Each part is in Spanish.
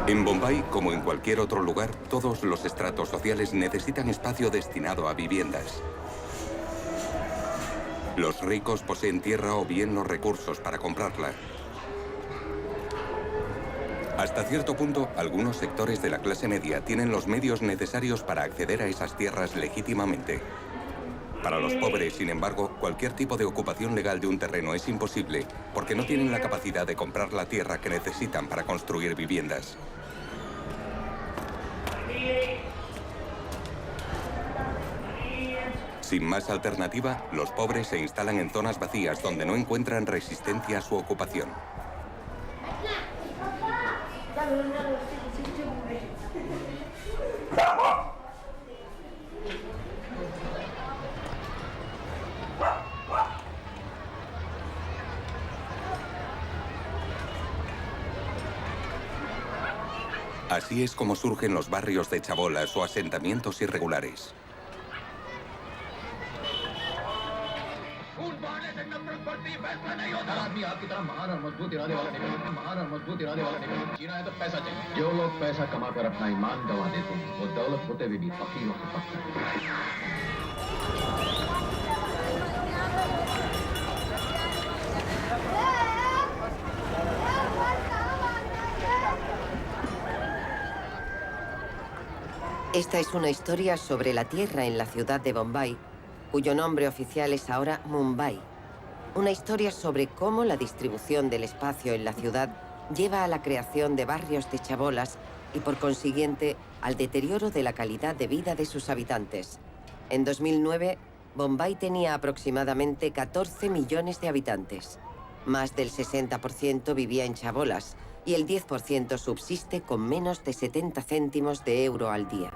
En Bombay, como en cualquier otro lugar, todos los estratos sociales necesitan espacio destinado a viviendas. Los ricos poseen tierra o bien los recursos para comprarla. Hasta cierto punto, algunos sectores de la clase media tienen los medios necesarios para acceder a esas tierras legítimamente. Para los pobres, sin embargo, cualquier tipo de ocupación legal de un terreno es imposible porque no tienen la capacidad de comprar la tierra que necesitan para construir viviendas. Sin más alternativa, los pobres se instalan en zonas vacías donde no encuentran resistencia a su ocupación. Así es como surgen los barrios de chabolas o asentamientos irregulares. Esta es una historia sobre la tierra en la ciudad de Bombay, cuyo nombre oficial es ahora Mumbai. Una historia sobre cómo la distribución del espacio en la ciudad lleva a la creación de barrios de chabolas y, por consiguiente, al deterioro de la calidad de vida de sus habitantes. En 2009, Bombay tenía aproximadamente 14 millones de habitantes. Más del 60% vivía en chabolas y el 10% subsiste con menos de 70 céntimos de euro al día.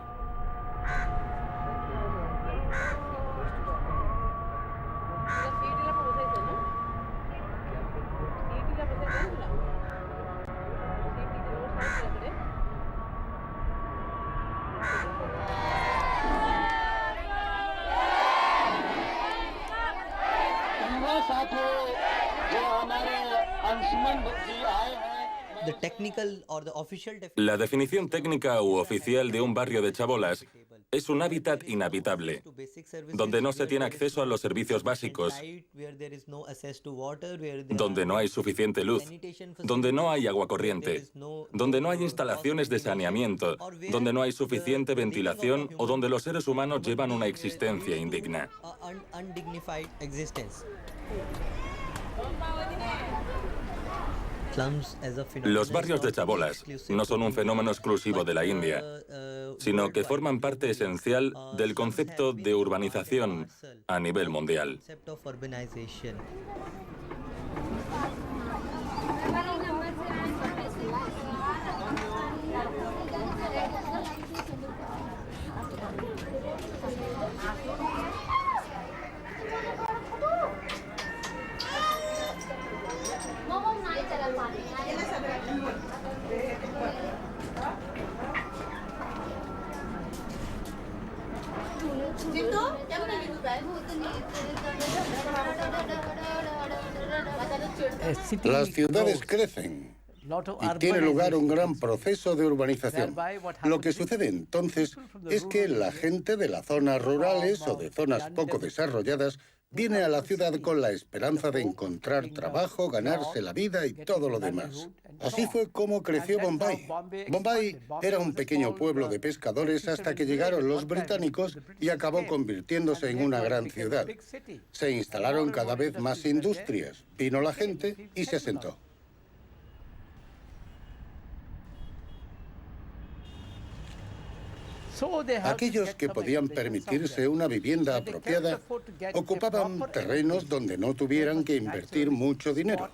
La definición técnica u oficial de un barrio de chabolas es un hábitat inhabitable, donde no se tiene acceso a los servicios básicos, donde no hay suficiente luz, donde no hay agua corriente, donde no hay instalaciones de saneamiento, donde no hay suficiente ventilación o donde los seres humanos llevan una existencia indigna. Los barrios de chabolas no son un fenómeno exclusivo de la India, sino que forman parte esencial del concepto de urbanización a nivel mundial. Las ciudades crecen y tiene lugar un gran proceso de urbanización. Lo que sucede entonces es que la gente de las zonas rurales o de zonas poco desarrolladas viene a la ciudad con la esperanza de encontrar trabajo, ganarse la vida y todo lo demás. Así fue como creció Bombay. Bombay era un pequeño pueblo de pescadores hasta que llegaron los británicos y acabó convirtiéndose en una gran ciudad. Se instalaron cada vez más industrias, vino la gente y se asentó. Aquellos que podían permitirse una vivienda apropiada ocupaban terrenos donde no tuvieran que invertir mucho dinero.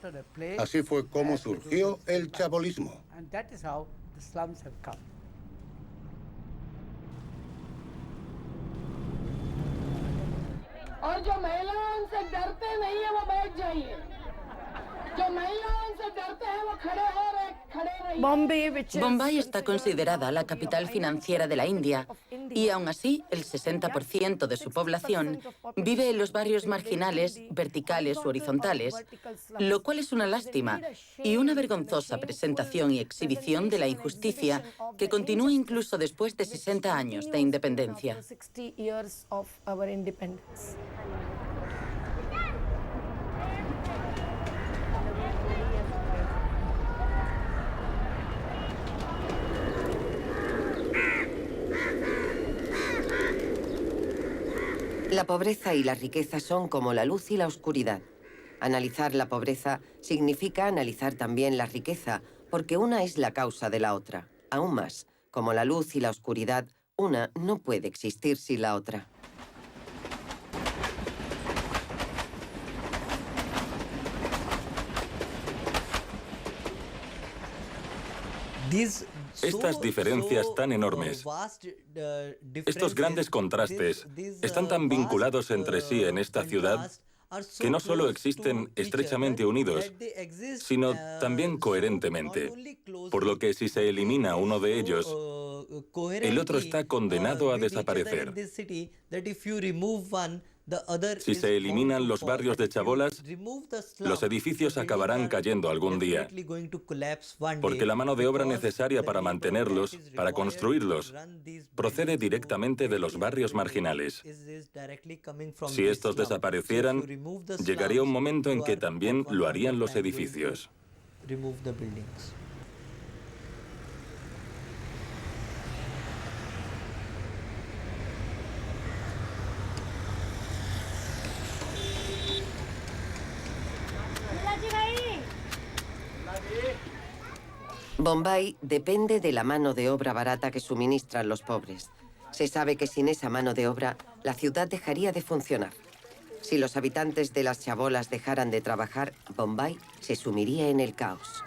Así fue como surgió el chabolismo. और जो महिलाओं से डरते नहीं है वो बैठ जाइए जो महिलाओं से Bombay está considerada la capital financiera de la India y aún así el 60% de su población vive en los barrios marginales, verticales u horizontales, lo cual es una lástima y una vergonzosa presentación y exhibición de la injusticia que continúa incluso después de 60 años de independencia. La pobreza y la riqueza son como la luz y la oscuridad. Analizar la pobreza significa analizar también la riqueza, porque una es la causa de la otra. Aún más, como la luz y la oscuridad, una no puede existir sin la otra. Estas diferencias tan enormes, estos grandes contrastes, están tan vinculados entre sí en esta ciudad que no solo existen estrechamente unidos, sino también coherentemente. Por lo que si se elimina uno de ellos, el otro está condenado a desaparecer. Si se eliminan los barrios de chabolas, los edificios acabarán cayendo algún día, porque la mano de obra necesaria para mantenerlos, para construirlos, procede directamente de los barrios marginales. Si estos desaparecieran, llegaría un momento en que también lo harían los edificios. Bombay depende de la mano de obra barata que suministran los pobres. Se sabe que sin esa mano de obra, la ciudad dejaría de funcionar. Si los habitantes de las chabolas dejaran de trabajar, Bombay se sumiría en el caos.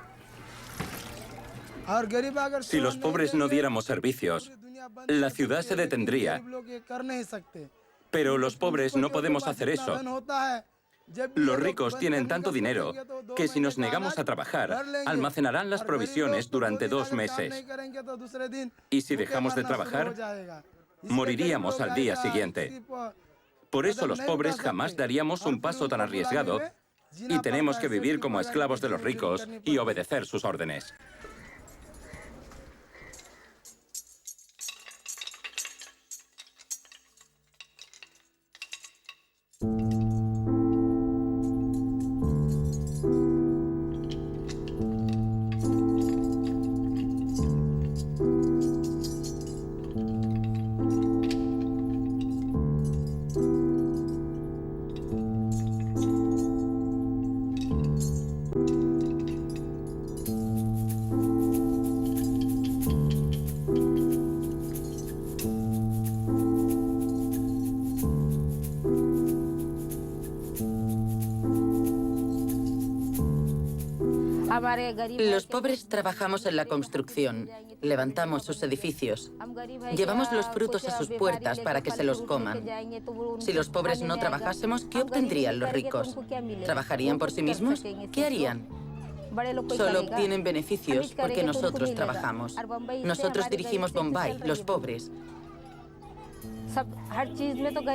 Si los pobres no diéramos servicios, la ciudad se detendría. Pero los pobres no podemos hacer eso. Los ricos tienen tanto dinero que si nos negamos a trabajar, almacenarán las provisiones durante 2 meses. Y si dejamos de trabajar, moriríamos al día siguiente. Por eso los pobres jamás daríamos un paso tan arriesgado y tenemos que vivir como esclavos de los ricos y obedecer sus órdenes. Los pobres trabajamos en la construcción, levantamos sus edificios, llevamos los frutos a sus puertas para que se los coman. Si los pobres no trabajásemos, ¿qué obtendrían los ricos? ¿Trabajarían por sí mismos? ¿Qué harían? Solo obtienen beneficios porque nosotros trabajamos. Nosotros dirigimos Bombay, los pobres.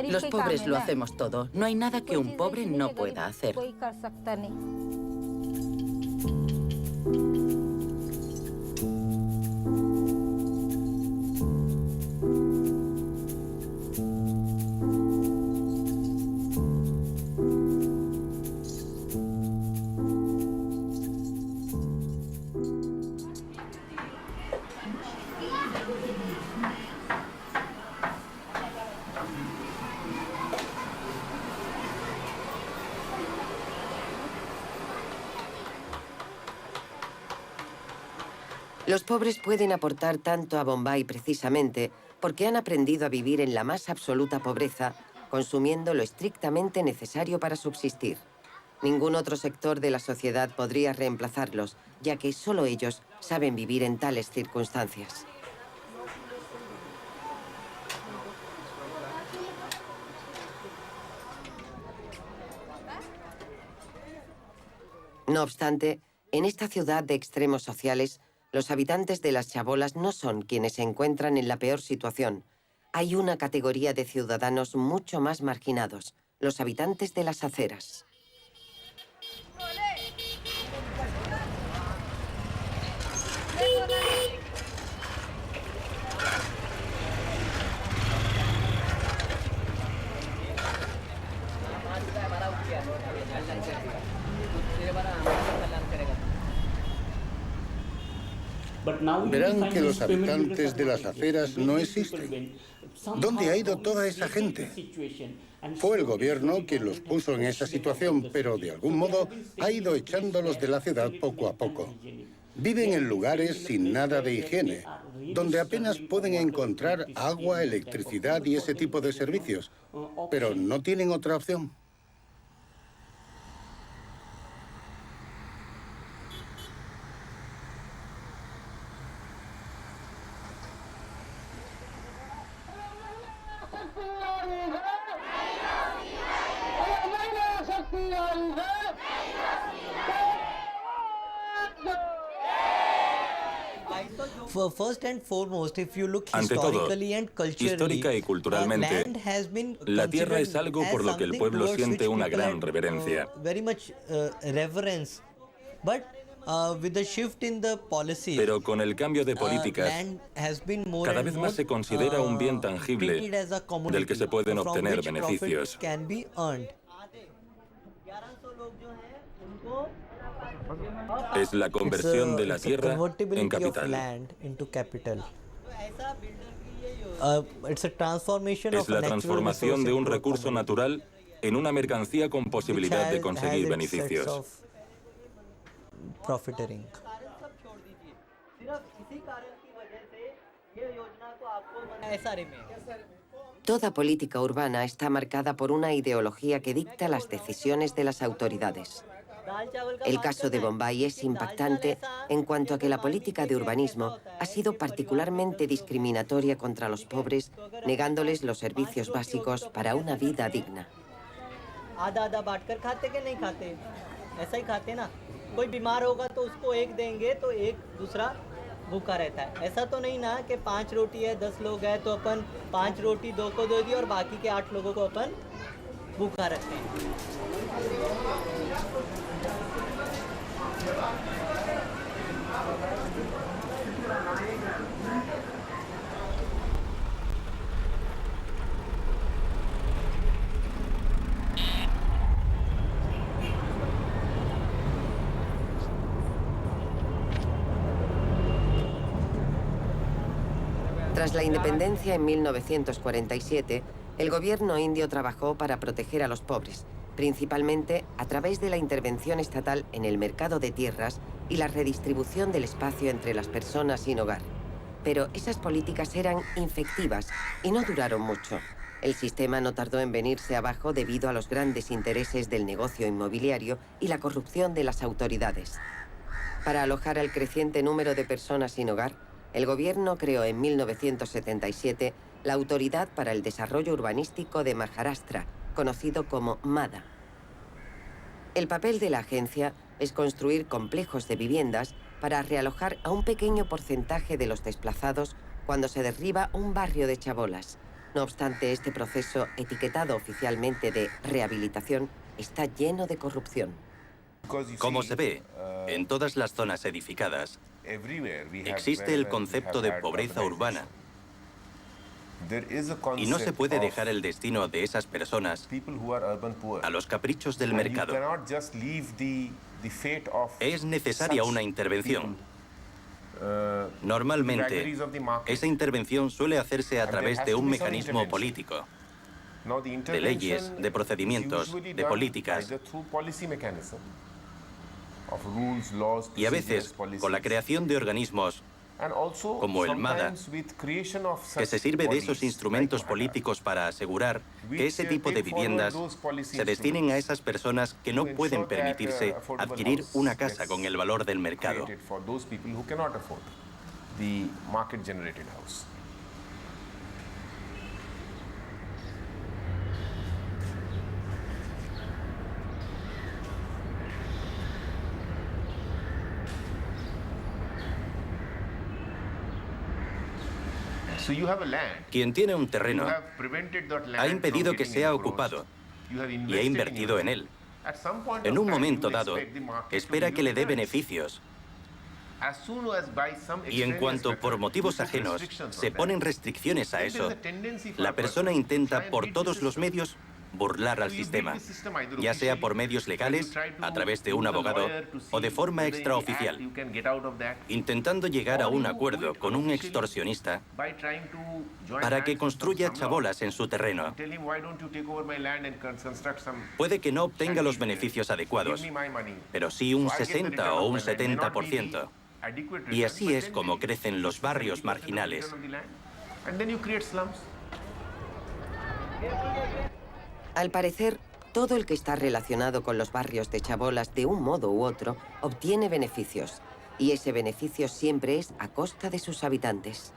Los pobres lo hacemos todo. No hay nada que un pobre no pueda hacer. Los pobres pueden aportar tanto a Bombay precisamente porque han aprendido a vivir en la más absoluta pobreza, consumiendo lo estrictamente necesario para subsistir. Ningún otro sector de la sociedad podría reemplazarlos, ya que solo ellos saben vivir en tales circunstancias. No obstante, En esta ciudad de extremos sociales, los habitantes de las chabolas no son quienes se encuentran en la peor situación. Hay una categoría de ciudadanos mucho más marginados, los habitantes de las aceras. Verán que los habitantes de las aceras no existen. ¿Dónde ha ido toda esa gente? Fue el gobierno quien los puso en esa situación, pero de algún modo ha ido echándolos de la ciudad poco a poco. Viven en lugares sin nada de higiene, donde apenas pueden encontrar agua, electricidad y ese tipo de servicios, pero no tienen otra opción. Ante todo, histórica y culturalmente, la tierra es algo por lo que el pueblo siente una gran reverencia. Pero con el cambio de políticas, cada vez más se considera un bien tangible del que se pueden obtener beneficios. Es la conversión de la tierra en capital. Es la transformación de un recurso natural en una mercancía con posibilidad de conseguir beneficios. Toda política urbana está marcada por una ideología que dicta las decisiones de las autoridades. El caso de Bombay es impactante en cuanto a que la política de urbanismo ha sido particularmente discriminatoria contra los pobres, negándoles los servicios básicos para una vida digna. भूखा रहता है ऐसा तो नहीं ना कि 5 रोटी है 10 लोग हैं तो अपन 5 रोटी 2 को दे दी और बाकी के 8 लोगों को अपन भूखा रखते हैं Tras la independencia en 1947, el gobierno indio trabajó para proteger a los pobres, principalmente a través de la intervención estatal en el mercado de tierras y la redistribución del espacio entre las personas sin hogar. Pero esas políticas eran infectivas y no duraron mucho. El sistema no tardó en venirse abajo debido a los grandes intereses del negocio inmobiliario y la corrupción de las autoridades. Para alojar al creciente número de personas sin hogar, el gobierno creó en 1977 la Autoridad para el Desarrollo Urbanístico de Maharashtra, conocido como MADA. El papel de la agencia es construir complejos de viviendas para realojar a un pequeño porcentaje de los desplazados cuando se derriba un barrio de chabolas. No obstante, este proceso, etiquetado oficialmente de rehabilitación, está lleno de corrupción. Como se ve, en todas las zonas edificadas, existe el concepto de pobreza urbana. Y no se puede dejar el destino de esas personas a los caprichos del mercado. Es necesaria una intervención. Normalmente, esa intervención suele hacerse a través de un mecanismo político, de leyes, de procedimientos, de políticas. Y a veces, con la creación de organismos como el MADA, que se sirve de esos instrumentos políticos para asegurar que ese tipo de viviendas se destinen a esas personas que no pueden permitirse adquirir una casa con el valor del mercado. Quien tiene un terreno ha impedido que sea ocupado y ha invertido en él. En un momento dado, espera que le dé beneficios. Y en cuanto por motivos ajenos se ponen restricciones a eso, la persona intenta por todos los medios burlar al sistema, ya sea por medios legales, a través de un abogado, o de forma extraoficial, intentando llegar a un acuerdo con un extorsionista para que construya chabolas en su terreno. Puede que no obtenga los beneficios adecuados, pero sí un 60 o un 70%. Y así es como crecen los barrios marginales. Al parecer, todo el que está relacionado con los barrios de chabolas de un modo u otro obtiene beneficios, y ese beneficio siempre es a costa de sus habitantes.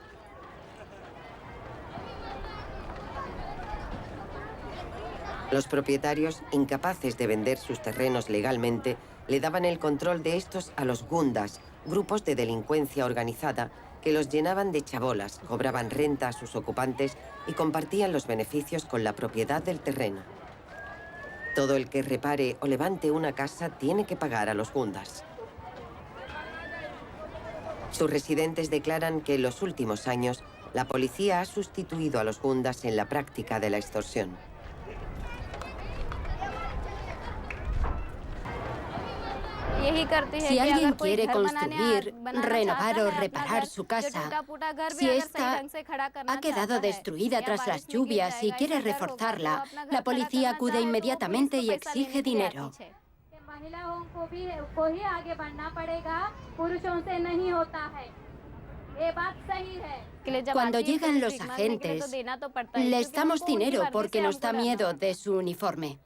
Los propietarios, incapaces de vender sus terrenos legalmente, le daban el control de estos a los gundas, grupos de delincuencia organizada que los llenaban de chabolas, cobraban renta a sus ocupantes y compartían los beneficios con la propiedad del terreno. Todo el que repare o levante una casa tiene que pagar a los gundas. Sus residentes declaran que en los últimos años la policía ha sustituido a los gundas en la práctica de la extorsión. Si alguien quiere construir, renovar o reparar su casa, si esta ha quedado destruida tras las lluvias y quiere reforzarla, la policía acude inmediatamente y exige dinero. Cuando llegan los agentes, les damos dinero porque nos da miedo de su uniforme.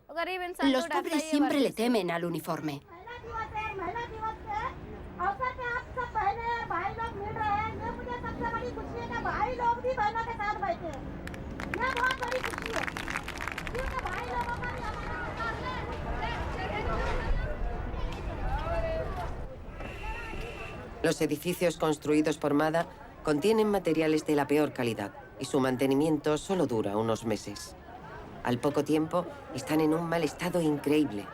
Los pobres siempre le temen al uniforme. Los edificios construidos por MADA contienen materiales de la peor calidad y su mantenimiento solo dura unos meses. Al poco tiempo, están en un mal estado increíble.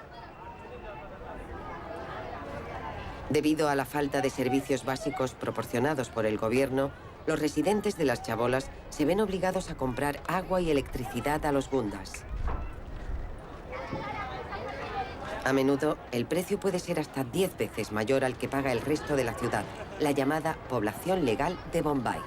Debido a la falta de servicios básicos proporcionados por el gobierno, los residentes de las chabolas se ven obligados a comprar agua y electricidad a los gundas. A menudo, el precio puede ser hasta 10 veces mayor al que paga el resto de la ciudad, la llamada población legal de Bombay.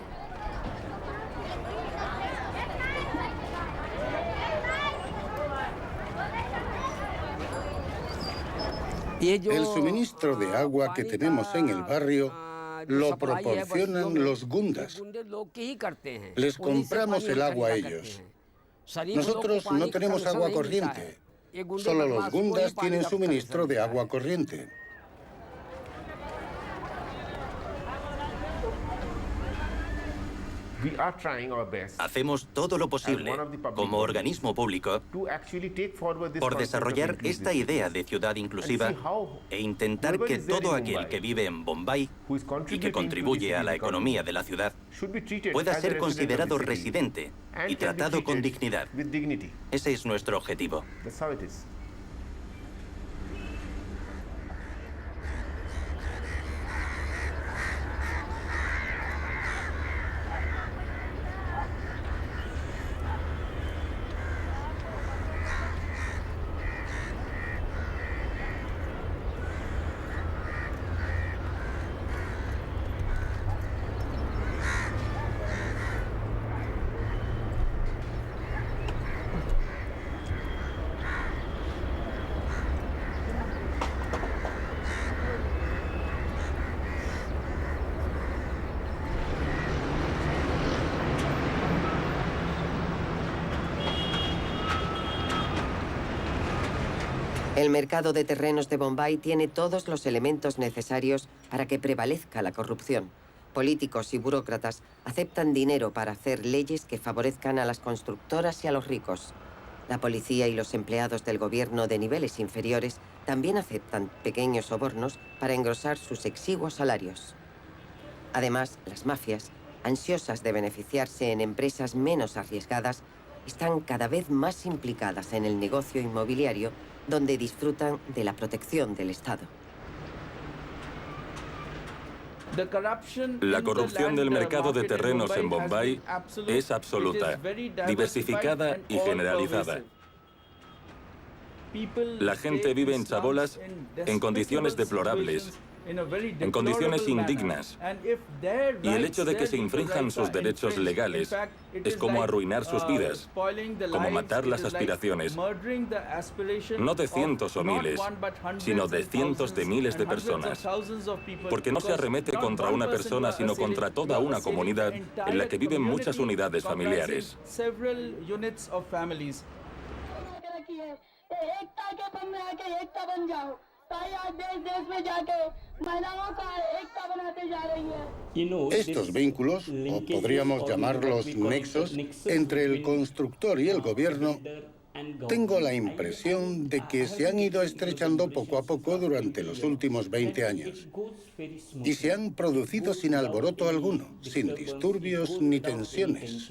El suministro de agua que tenemos en el barrio lo proporcionan los gundas. Les compramos el agua a ellos. Nosotros no tenemos agua corriente. Solo los gundas tienen suministro de agua corriente. Hacemos todo lo posible, como organismo público, por desarrollar esta idea de ciudad inclusiva e intentar que todo aquel que vive en Bombay y que contribuye a la economía de la ciudad pueda ser considerado residente y tratado con dignidad. Ese es nuestro objetivo. El mercado de terrenos de Bombay tiene todos los elementos necesarios para que prevalezca la corrupción. Políticos y burócratas aceptan dinero para hacer leyes que favorezcan a las constructoras y a los ricos. La policía y los empleados del gobierno de niveles inferiores también aceptan pequeños sobornos para engrosar sus exiguos salarios. Además, las mafias ansiosas de beneficiarse en empresas menos arriesgadas, están cada vez más implicadas en el negocio inmobiliario, donde disfrutan de la protección del Estado. La corrupción del mercado de terrenos en Bombay es absoluta, diversificada y generalizada. La gente vive en chabolas en condiciones deplorables, en condiciones indignas. Y el hecho de que se infrinjan sus derechos legales es como arruinar sus vidas, como matar las aspiraciones, no de cientos o miles, sino de cientos de miles de personas. Porque no se arremete contra una persona, sino contra toda una comunidad en la que viven muchas unidades familiares. Estos vínculos, o podríamos llamarlos nexos, entre el constructor y el gobierno, tengo la impresión de que se han ido estrechando poco a poco durante los últimos 20 años. Y se han producido sin alboroto alguno, sin disturbios ni tensiones.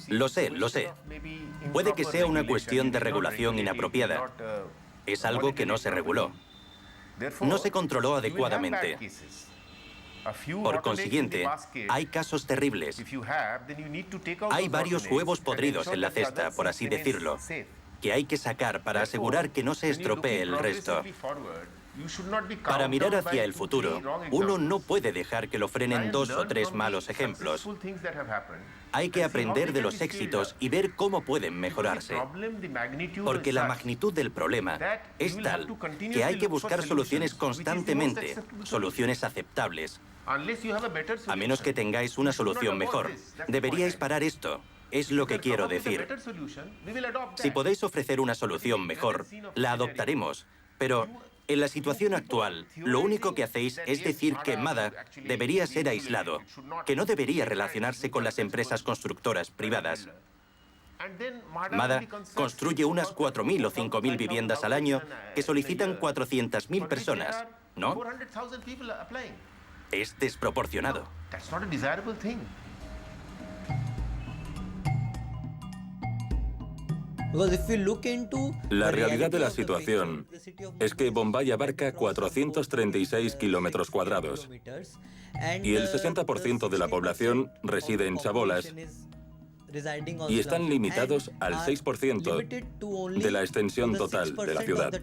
Lo sé. Puede que sea una cuestión de regulación inapropiada. Es algo que no se reguló. No se controló adecuadamente. Por consiguiente, hay casos terribles. Hay varios huevos podridos en la cesta, por así decirlo, que hay que sacar para asegurar que no se estropee el resto. Para mirar hacia el futuro, uno no puede dejar que lo frenen 2 o 3 malos ejemplos. Hay que aprender de los éxitos y ver cómo pueden mejorarse. Porque la magnitud del problema es tal que hay que buscar soluciones constantemente, soluciones aceptables. A menos que tengáis una solución mejor, deberíais parar esto. Es lo que quiero decir. Si podéis ofrecer una solución mejor, la adoptaremos, pero en la situación actual, lo único que hacéis es decir que MADA debería ser aislado, que no debería relacionarse con las empresas constructoras privadas. MADA construye unas 4.000 o 5.000 viviendas al año que solicitan 400.000 personas, ¿no? Es desproporcionado. La realidad de la situación es que Bombay abarca 436 kilómetros cuadrados y el 60% de la población reside en chabolas y están limitados al 6% de la extensión total de la ciudad.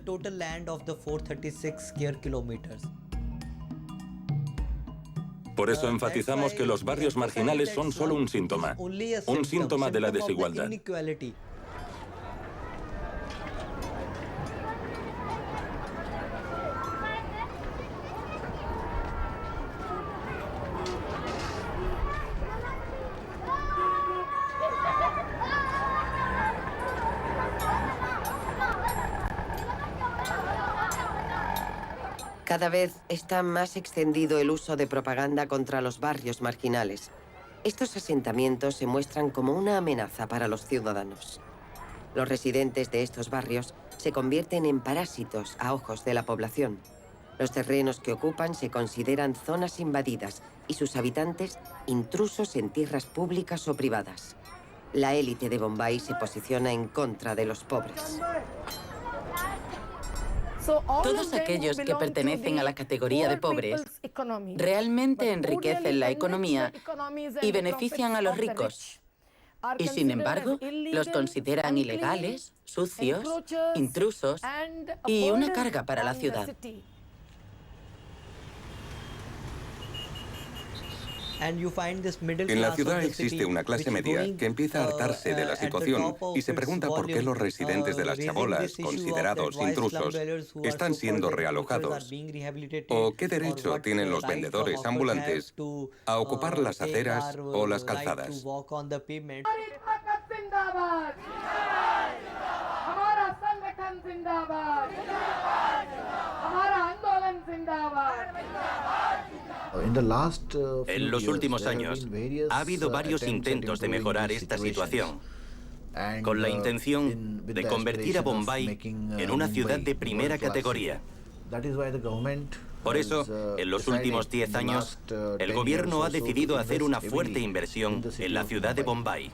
Por eso enfatizamos que los barrios marginales son solo un síntoma de la desigualdad. Cada vez está más extendido el uso de propaganda contra los barrios marginales. Estos asentamientos se muestran como una amenaza para los ciudadanos. Los residentes de estos barrios se convierten en parásitos a ojos de la población. Los terrenos que ocupan se consideran zonas invadidas y sus habitantes intrusos en tierras públicas o privadas. La élite de Bombay se posiciona en contra de los pobres. Todos aquellos que pertenecen a la categoría de pobres realmente enriquecen la economía y benefician a los ricos. Y sin embargo, los consideran ilegales, sucios, intrusos y una carga para la ciudad. En la ciudad existe una clase media que empieza a hartarse de la situación y se pregunta por qué los residentes de las chabolas, considerados intrusos, están siendo realojados. ¿O qué derecho tienen los vendedores ambulantes a ocupar las aceras o las calzadas? En los últimos años ha habido varios intentos de mejorar esta situación, con la intención de convertir a Bombay en una ciudad de primera categoría. Por eso, en los últimos 10 años, el gobierno ha decidido hacer una fuerte inversión en la ciudad de Bombay.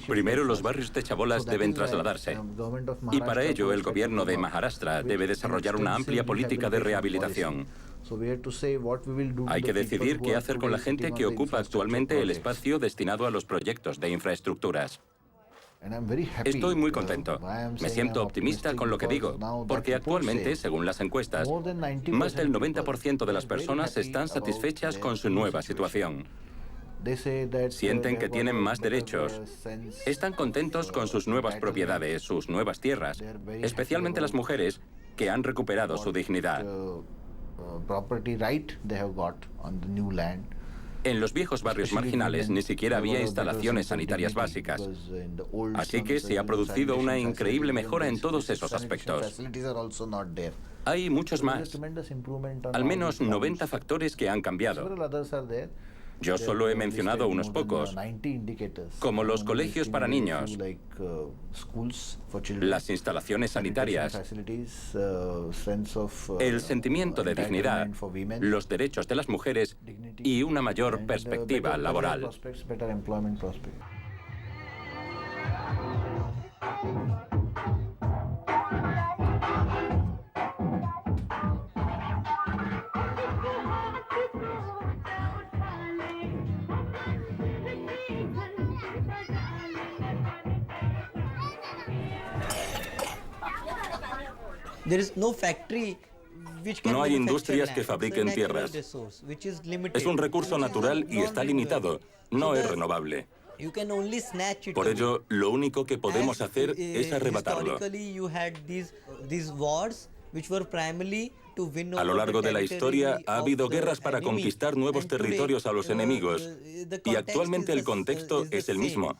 Primero, los barrios de chabolas deben trasladarse. Y para ello, el gobierno de Maharashtra debe desarrollar una amplia política de rehabilitación. Hay que decidir qué hacer con la gente que ocupa actualmente el espacio destinado a los proyectos de infraestructuras. Estoy muy contento. Me siento optimista con lo que digo, porque actualmente, según las encuestas, más del 90% de las personas están satisfechas con su nueva situación. Sienten que tienen más derechos. Están contentos con sus nuevas propiedades, sus nuevas tierras, especialmente las mujeres que han recuperado su dignidad. En los viejos barrios marginales ni siquiera había instalaciones sanitarias básicas. Así que se ha producido una increíble mejora en todos esos aspectos. Hay muchos más. Al menos 90 factores que han cambiado. Yo solo he mencionado unos pocos, como los colegios para niños, las instalaciones sanitarias, el sentimiento de dignidad, los derechos de las mujeres y una mayor perspectiva laboral. No hay industrias que fabriquen tierras. Es un recurso natural y está limitado, no es renovable. Por ello, lo único que podemos hacer es arrebatarlo. A lo largo de la historia ha habido guerras para conquistar nuevos territorios a los enemigos, y actualmente el contexto es el mismo.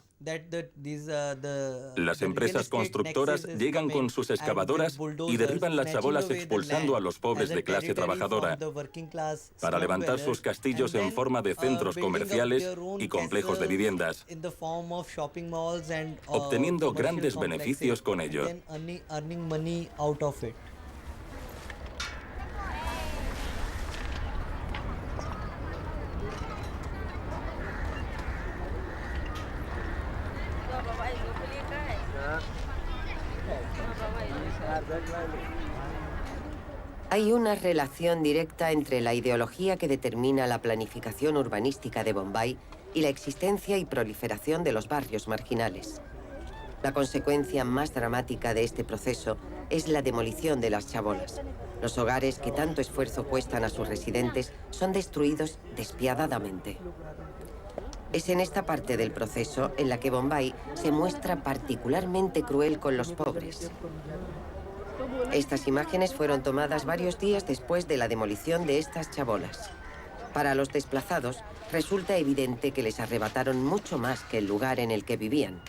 Las empresas constructoras llegan con sus excavadoras y derriban las chabolas expulsando a los pobres de clase trabajadora para levantar sus castillos en forma de centros comerciales y complejos de viviendas, obteniendo grandes beneficios con ello. Hay una relación directa entre la ideología que determina la planificación urbanística de Bombay y la existencia y proliferación de los barrios marginales. La consecuencia más dramática de este proceso es la demolición de las chabolas. Los hogares que tanto esfuerzo cuestan a sus residentes son destruidos despiadadamente. Es en esta parte del proceso en la que Bombay se muestra particularmente cruel con los pobres. Estas imágenes fueron tomadas varios días después de la demolición de estas chabolas. Para los desplazados, resulta evidente que les arrebataron mucho más que el lugar en el que vivían.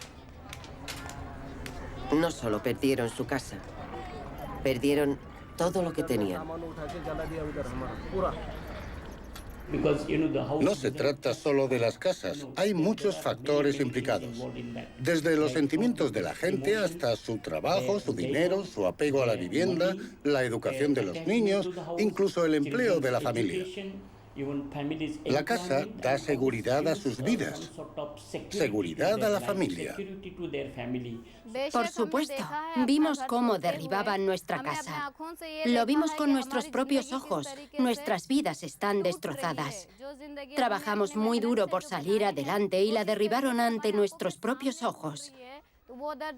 No solo perdieron su casa, perdieron todo lo que tenían. No se trata solo de las casas, hay muchos factores implicados. Desde los sentimientos de la gente hasta su trabajo, su dinero, su apego a la vivienda, la educación de los niños, incluso el empleo de la familia. La casa da seguridad a sus vidas, seguridad a la familia. Por supuesto, vimos cómo derribaban nuestra casa. Lo vimos con nuestros propios ojos. Nuestras vidas están destrozadas. Trabajamos muy duro por salir adelante y la derribaron ante nuestros propios ojos.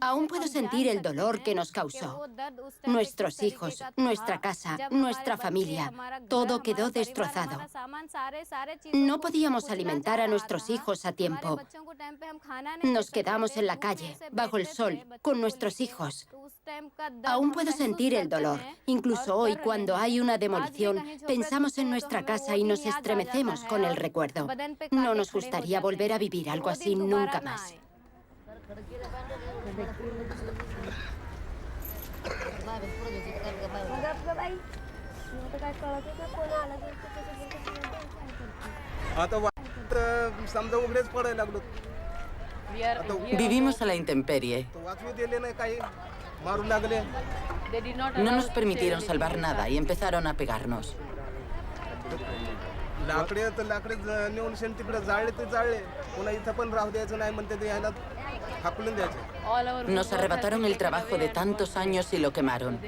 Aún puedo sentir el dolor que nos causó. Nuestros hijos, nuestra casa, nuestra familia, todo quedó destrozado. No podíamos alimentar a nuestros hijos a tiempo. Nos quedamos en la calle, bajo el sol, con nuestros hijos. Aún puedo sentir el dolor. Incluso hoy, cuando hay una demolición, pensamos en nuestra casa y nos estremecemos con el recuerdo. No nos gustaría volver a vivir algo así nunca más. Vivimos a la intemperie. No nos permitieron salvar nada y empezaron a pegarnos. Nos arrebataron el trabajo de tantos años y lo quemaron.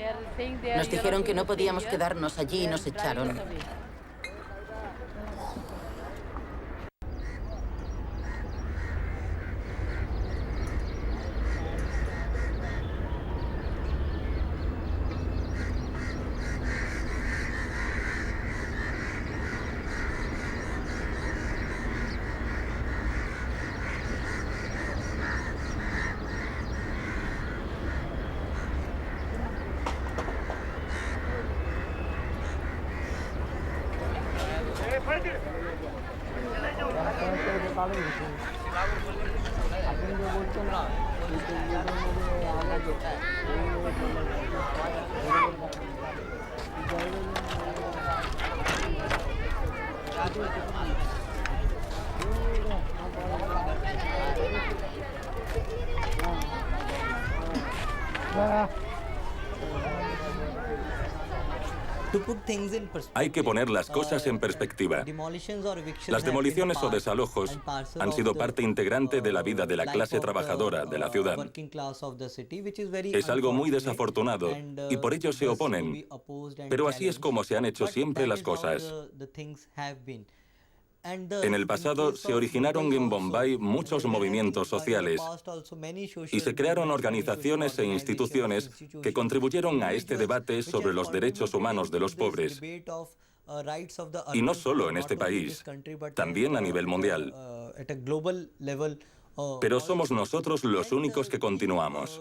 Nos dijeron que no podíamos quedarnos allí y nos echaron. Hay que poner las cosas en perspectiva. Las demoliciones o desalojos han sido parte integrante de la vida de la clase trabajadora de la ciudad. Es algo muy desafortunado y por ello se oponen. Pero así es como se han hecho siempre las cosas. En el pasado se originaron en Bombay muchos movimientos sociales y se crearon organizaciones e instituciones que contribuyeron a este debate sobre los derechos humanos de los pobres. Y no solo en este país, también a nivel mundial. Pero somos nosotros los únicos que continuamos.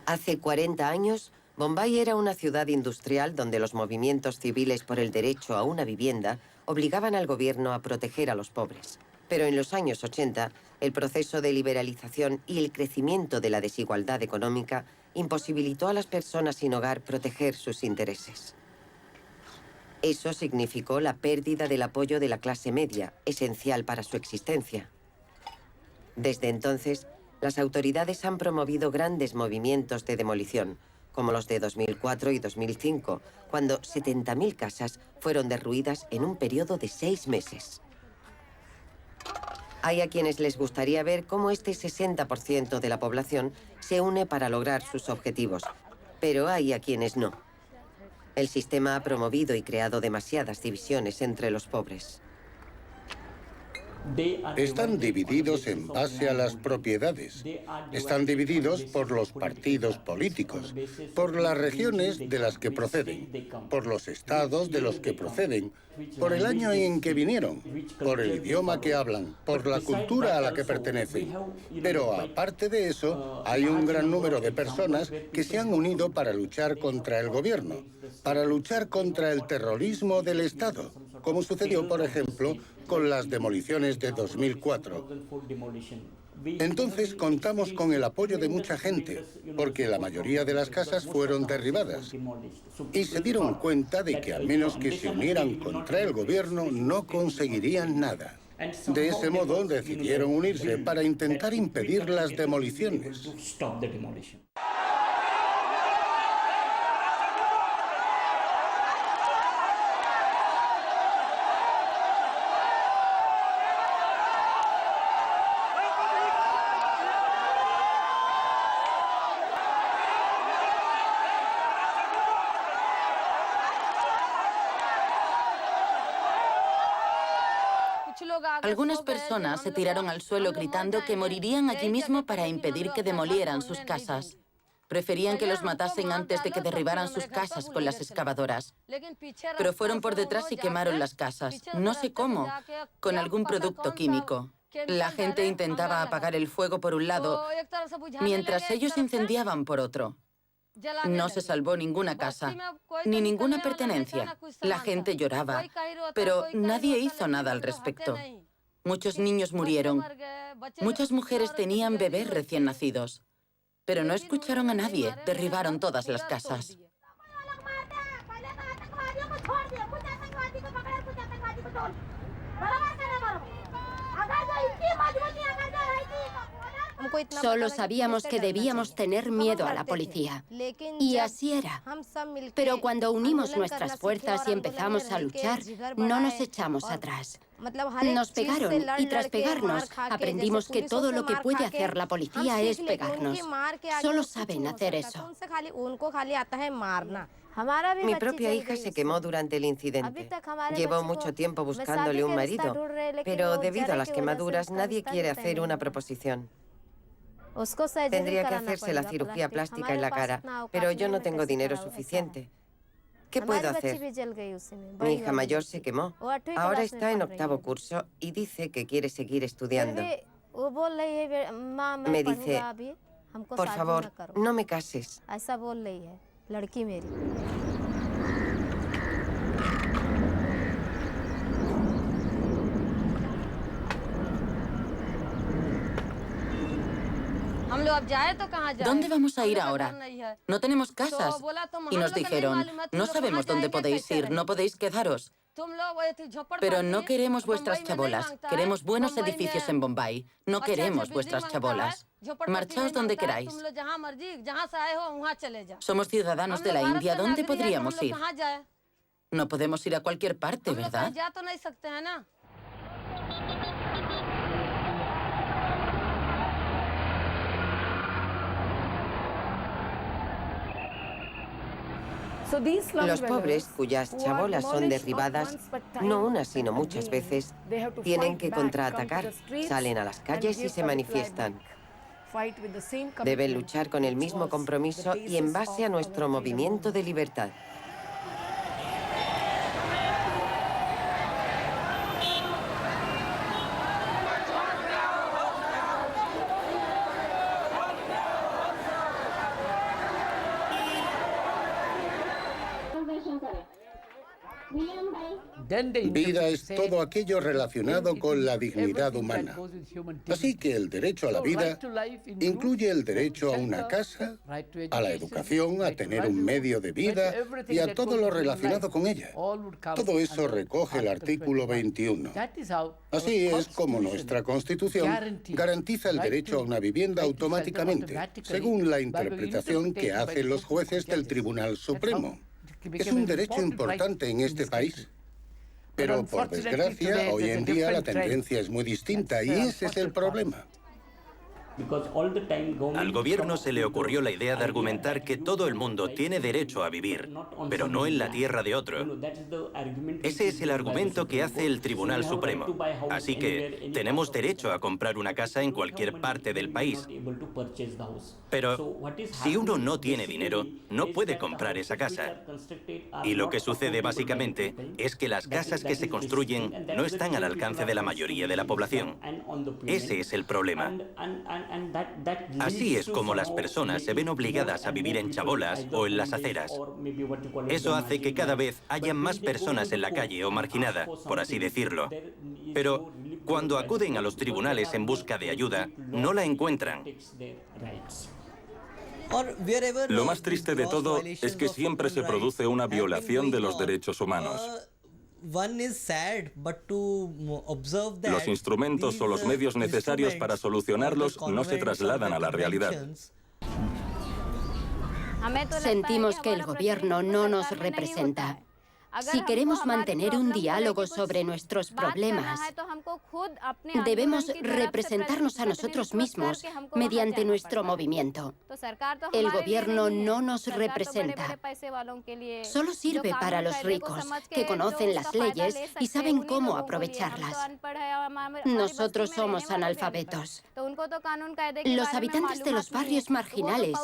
Hace 40 años, Bombay era una ciudad industrial donde los movimientos civiles por el derecho a una vivienda obligaban al gobierno a proteger a los pobres. Pero en los años 80, el proceso de liberalización y el crecimiento de la desigualdad económica imposibilitó a las personas sin hogar proteger sus intereses. Eso significó la pérdida del apoyo de la clase media, esencial para su existencia. Desde entonces, las autoridades han promovido grandes movimientos de demolición, como los de 2004 y 2005, cuando 70.000 casas fueron derruidas en un periodo de 6 meses. Hay a quienes les gustaría ver cómo este 60% de la población se une para lograr sus objetivos, pero hay a quienes no. El sistema ha promovido y creado demasiadas divisiones entre los pobres. Están divididos en base a las propiedades. Están divididos por los partidos políticos, por las regiones de las que proceden, por los estados de los que proceden, por el año en que vinieron, por el idioma que hablan, por la cultura a la que pertenecen. Pero aparte de eso, hay un gran número de personas que se han unido para luchar contra el gobierno, para luchar contra el terrorismo del Estado, como sucedió, por ejemplo, con las demoliciones de 2004. Entonces contamos con el apoyo de mucha gente, porque la mayoría de las casas fueron derribadas. Y se dieron cuenta de que a menos que se unieran contra el gobierno, no conseguirían nada. De ese modo, decidieron unirse para intentar impedir las demoliciones. Algunas personas se tiraron al suelo gritando que morirían allí mismo para impedir que demolieran sus casas. Preferían que los matasen antes de que derribaran sus casas con las excavadoras. Pero fueron por detrás y quemaron las casas. No sé cómo, con algún producto químico. La gente intentaba apagar el fuego por un lado, mientras ellos incendiaban por otro. No se salvó ninguna casa, ni ninguna pertenencia. La gente lloraba, pero nadie hizo nada al respecto. Muchos niños murieron. Muchas mujeres tenían bebés recién nacidos. Pero no escucharon a nadie, derribaron todas las casas. Solo sabíamos que debíamos tener miedo a la policía. Y así era. Pero cuando unimos nuestras fuerzas y empezamos a luchar, no nos echamos atrás. Nos pegaron y tras pegarnos aprendimos que todo lo que puede hacer la policía es pegarnos. Solo saben hacer eso. Mi propia hija se quemó durante el incidente. Llevó mucho tiempo buscándole un marido, pero debido a las quemaduras nadie quiere hacer una proposición. Tendría que hacerse la cirugía plástica en la cara, pero yo no tengo dinero suficiente. ¿Qué puedo hacer? Mi hija mayor se quemó. Ahora está en 8º curso y dice que quiere seguir estudiando. Me dice, por favor, no me cases. ¿Dónde vamos a ir ahora? No tenemos casas. Y nos dijeron, no sabemos dónde podéis ir, no podéis quedaros. Pero no queremos vuestras chabolas, queremos buenos edificios en Bombay. No queremos vuestras chabolas. Marchaos donde queráis. Somos ciudadanos de la India, ¿dónde podríamos ir? No podemos ir a cualquier parte, ¿verdad? Los pobres, cuyas chabolas son derribadas, no una sino muchas veces, tienen que contraatacar, salen a las calles y se manifiestan. Deben luchar con el mismo compromiso y en base a nuestro movimiento de libertad. Vida es todo aquello relacionado con la dignidad humana. Así que el derecho a la vida incluye el derecho a una casa, a la educación, a tener un medio de vida y a todo lo relacionado con ella. Todo eso recoge el artículo 21. Así es como nuestra Constitución garantiza el derecho a una vivienda automáticamente, según la interpretación que hacen los jueces del Tribunal Supremo. Es un derecho importante en este país. Pero, por desgracia, hoy en día la tendencia es muy distinta y ese es el problema. Al gobierno se le ocurrió la idea de argumentar que todo el mundo tiene derecho a vivir, pero no en la tierra de otro. Ese es el argumento que hace el Tribunal Supremo. Así que tenemos derecho a comprar una casa en cualquier parte del país. Pero si uno no tiene dinero, no puede comprar esa casa. Y lo que sucede básicamente es que las casas que se construyen no están al alcance de la mayoría de la población. Ese es el problema. Así es como las personas se ven obligadas a vivir en chabolas o en las aceras. Eso hace que cada vez haya más personas en la calle o marginadas, por así decirlo. Pero cuando acuden a los tribunales en busca de ayuda, no la encuentran. Lo más triste de todo es que siempre se produce una violación de los derechos humanos. Los instrumentos o los medios necesarios para solucionarlos no se trasladan a la realidad. Sentimos que el gobierno no nos representa. Si queremos mantener un diálogo sobre nuestros problemas, debemos representarnos a nosotros mismos mediante nuestro movimiento. El gobierno no nos representa. Solo sirve para los ricos, que conocen las leyes y saben cómo aprovecharlas. Nosotros somos analfabetos. Los habitantes de los barrios marginales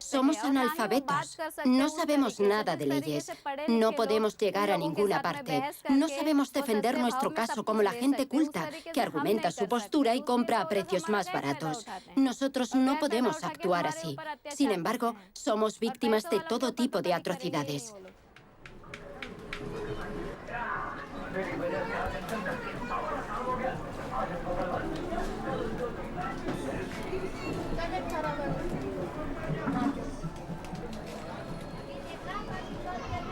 somos analfabetos. No sabemos nada de leyes. No podemos llegar a ninguna parte. No sabemos defender nuestro caso como la gente culta, que argumenta su postura y compra a precios más baratos. Nosotros no podemos actuar así. Sin embargo, somos víctimas de todo tipo de atrocidades.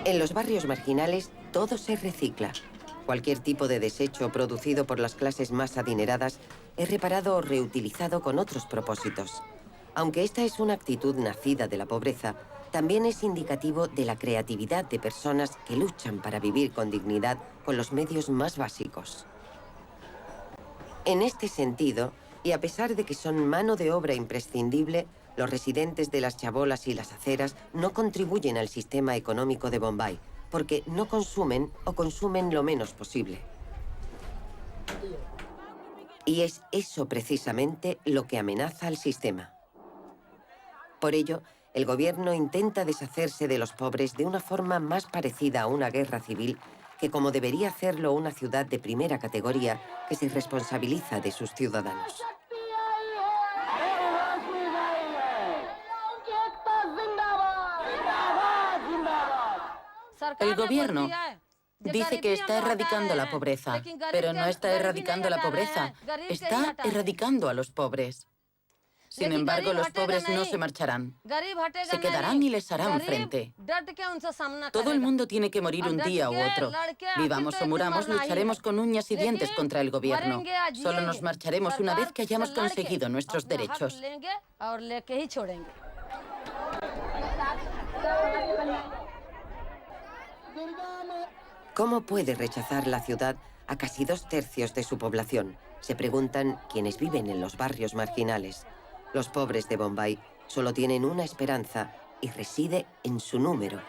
En los barrios marginales, todo se recicla. Cualquier tipo de desecho producido por las clases más adineradas es reparado o reutilizado con otros propósitos. Aunque esta es una actitud nacida de la pobreza, también es indicativo de la creatividad de personas que luchan para vivir con dignidad con los medios más básicos. En este sentido, y a pesar de que son mano de obra imprescindible, los residentes de las chabolas y las aceras no contribuyen al sistema económico de Bombay, porque no consumen o consumen lo menos posible. Y es eso precisamente lo que amenaza al sistema. Por ello, el gobierno intenta deshacerse de los pobres de una forma más parecida a una guerra civil que como debería hacerlo una ciudad de primera categoría que se responsabiliza de sus ciudadanos. El gobierno dice que está erradicando la pobreza, pero no está erradicando la pobreza, está erradicando a los pobres. Sin embargo, los pobres no se marcharán. Se quedarán y les harán frente. Todo el mundo tiene que morir un día u otro. Vivamos o muramos, lucharemos con uñas y dientes contra el gobierno. Solo nos marcharemos una vez que hayamos conseguido nuestros derechos. ¿Cómo puede rechazar la ciudad a casi 2/3 de su población? Se preguntan quienes viven en los barrios marginales. Los pobres de Bombay solo tienen una esperanza y reside en su número.